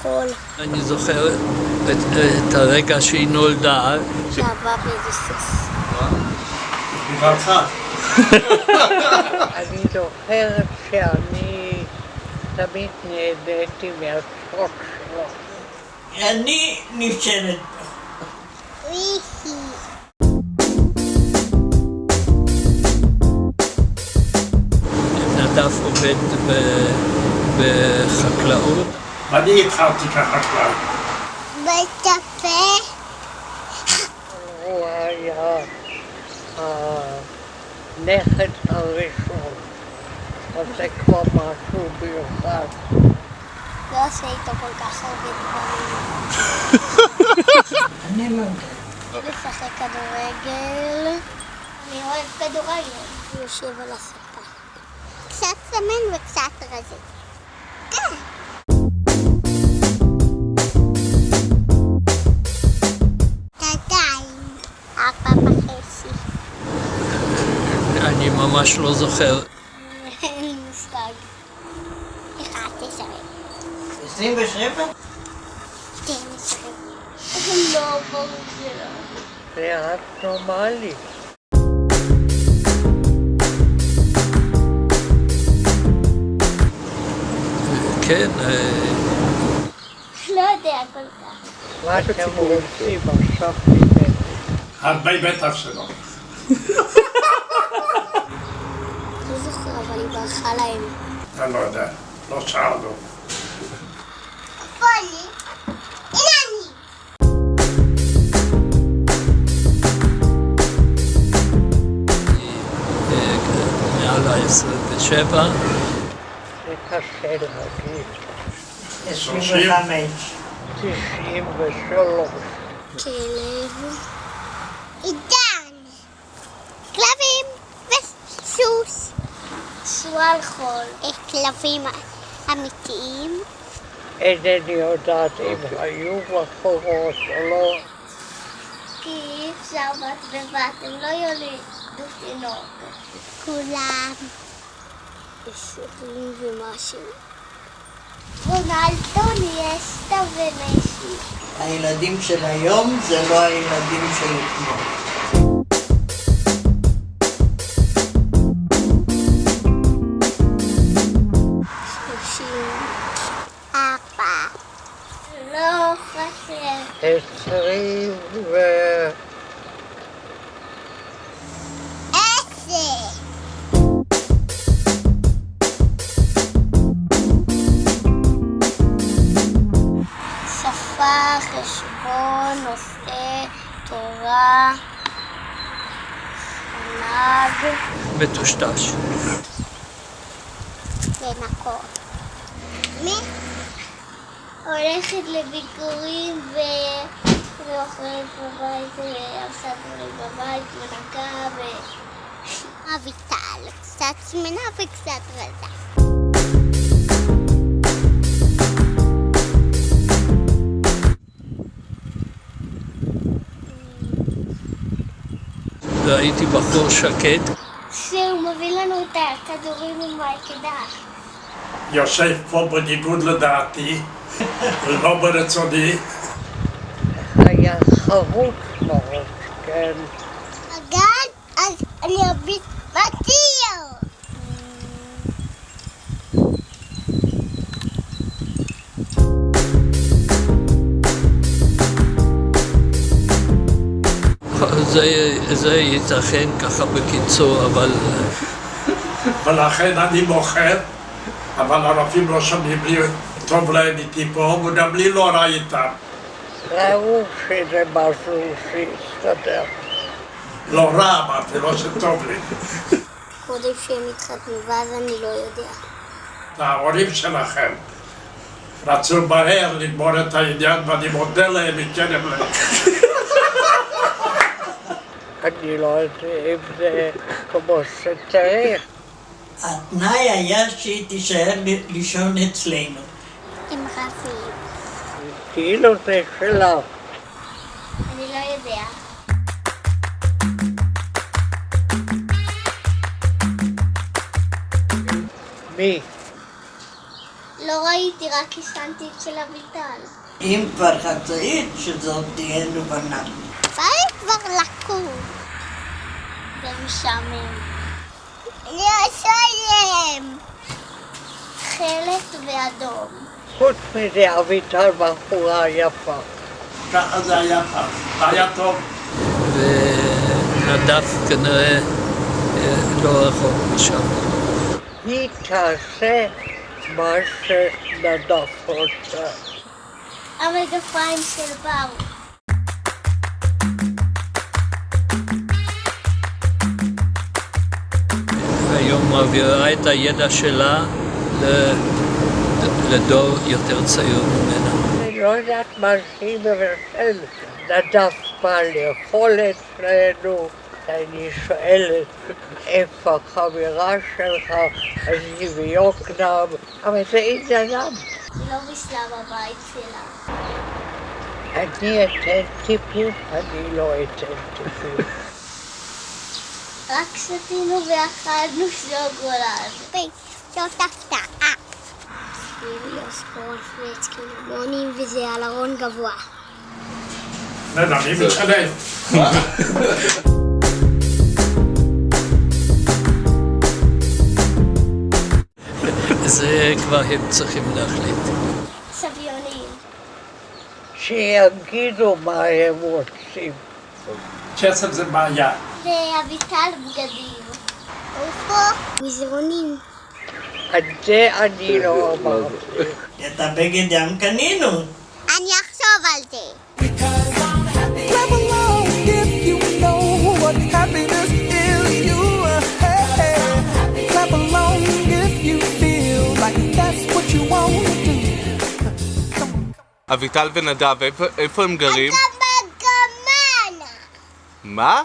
חול. אני זוכר את הרגע שהיא נולדה. שעבר באיזה סוס. בברכה. אני זוכרת שאני תמיד נהניתי מהצחוק שלו. אני נשארת. נדב עובד בחקלאות. ואני התחלתי כחקלאי. בקפה. הוא היה הנכד הראשון, אז זה כבר משהו מיוחד. לא עושה איתו כל כך הרבה דברים. אני לא יודע. לשחק כדורגל. אני אוהב כדורגל. הוא יושב על הספה. קצת סמן וקצת רזה. כן. תתיים. 4.5. אני ממש לא זוכר. אין לי מושג. 11. 27? 12. לא, ברור שלא. זה רק נורמלי. כן, לא יודע כל כך. מה אתם רוצים עכשיו ממני? הרבה בטח שלא. לא זוכר, אבל היא ברחה להם. אני לא יודע. לא שאלנו. פולי, הנה אני. מעל ה-27. זה קשה להגיד. 25. 93. כלב. עידן. כלבים וסוס. שועל חול. כלבים אמיתיים. אינני יודעת אם היו בחורות או לא. כי אי אפשר בת ובת, הם לא יולידו תינוק. כולם. ישרים ומשהו. רונלדו, ניאסטה ומסי. הילדים של היום זה לא הילדים של אתמול. 34. לא חסר. 20 10. שפה, חשבון, נושא, תורה, נג, מטושטש. לנקות. מי? הולכת לביקורים ואוכלת בבית, ועושה דברים בבית, מנקה אביטל, קצת שמנה וקצת רזה. והייתי בחור שקט. שהוא מביא לנו את הכדורים עם האקדח. יושב פה בניגוד לדעתי, ולא ברצוני. היה חרוץ מאוד, כן. אגן, אז אני אביט בטיר. זה ייתכן ככה בקיצור, אבל ולכן אני מוכר, אבל הרופאים לא שומעים לי, טוב להם איתי פה, וגם לי לא רע איתם. ראו שזה משהו שהסתדר. לא רע, אמרתי, לא שטוב לי. קודם שהם התחתנו, ואז אני לא יודע. ההורים שלכם רצו מהר לגמור את העניין, ואני מודה להם מקרב לב. אני לא יודע אם זה כמו שצריך. התנאי היה שהיא תישאר לישון אצלנו. עם רבים. כאילו זה שלה. אני לא יודע. מי? לא ראיתי, רק ישנתי אצל אביטל. אם כבר חצאית, שזאת תהיה לבנה. צריך כבר לקום. זה משעמם. יש עליהם! תכלת ואדום. חוץ מזה, אביטל בחורה יפה. ככה זה היה פעם. היה טוב. ונדב כנראה לא רחוק משם. היא תעשה מה שנדב רוצה. המגפיים של בר. היום מעבירה את הידע שלה לדור יותר צעיר ממנה. אני לא יודעת מה שהיא מבשלת. נדב בא לאכול אצלנו, אני שואלת איפה החברה שלך, אז היא ביוקנעם, אבל זה עניינם. היא לא בישלה בבית שלה. אני אתן טיפים, אני לא אתן טיפים. רק שתינו ואכלנו שוקולד. זאת הפתעה. יש קורנפלקס כמונים וזה על ארון גבוה. נדע, מי משלם? זה כבר הם צריכים להחליט. סביונים. שיגידו מה הם רוצים. כסף זה בעיה. ואביטל בגדים. איפה? מזרונים. את זה אני לא אמרתי. את הבגד ים קנינו. אני אחשוב על זה. Clap along if you know what happiness is. You hey. Clap along if you feel like that's what you want to do. אביטל ונדב, איפה הם גרים? אתה בגמן! מה?